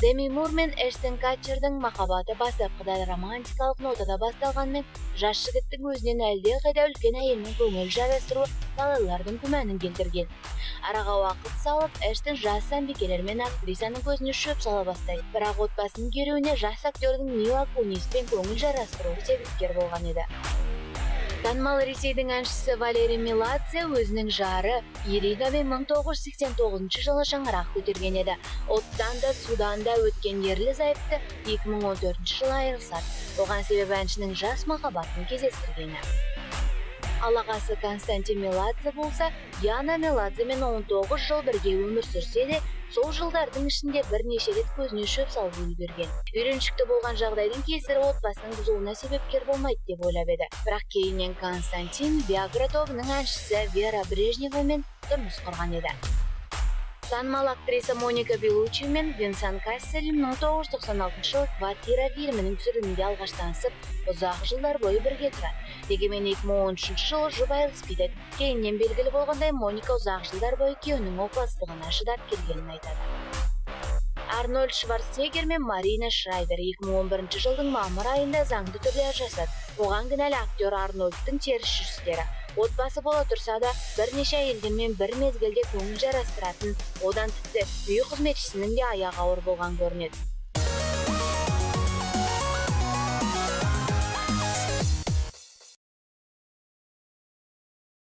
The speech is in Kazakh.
Деми Мур мен Эштен Катчердин махабаты бастапкыда романтикалык нотада басталганымен, жаш жигиттин өзүнөн әлде кайда үлкен айылмен көңүл жарастыруу балалардын күмөнүн келтирген. Арага убакыт салып, Эштен жаш самбикелер мен актрисанын көзүнө шөп сала баштайт. Бирок отбасынын кирүүнө жаш актердин Мила Куниспен көңүл жарастыруу себепкер болгон эди. Танымал Ресейдин әншісі Валерий Меладзе өзінің жары Иринамен 1989 жылы шаңырақ көтерген еді. Оттан да судан да өткен ерлі зайыпты 2014 жылы айырылысат. Оған себеп әншінің жас махаббатын кездестіргені. Ал ағасы Константин Меладзе болса, Яна Меладземен 19 жыл бірге өмір сүрсе де, сол жылдардың ішінде бірнеше рет көзіне шөп салып үлгерген. Үйреншікті болған жағдайдың кесірі отбасының бұзылуына себепкер болмайды деп ойлап еді. Бірақ кейіннен Константин Виагра тобының әншісі Вера Брежневамен тұрмыс құрған еді. Танымал актриса Моника Беллуччи мен Винсан Кассель 1996 жылы «Квартира» фильмінің түсірілімінде алғаш танысып, ұзақ жылдар бойы бірге тұрады. Дегенмен 2013 жылы жұбай айырылысып кетеді. Кейіннен белгілі болғандай, Моника ұзақ жылдар бойы күйеуінің опасыздығына шыдап келгенін айтады. Арнольд Шварценеггер мен Марина Шрайбер 2011 жылдың мамыр айында заңды түрде ажырасады. Оған кінәлі актер Арнольдтың теріс жүрістері. Отбасы бола тұрса да, бірнеше әйелдермен бір мезгілде көңіл жарастыратын, одан тіпті үй қызметшісінің де аяғы ауыр болған көрінеді.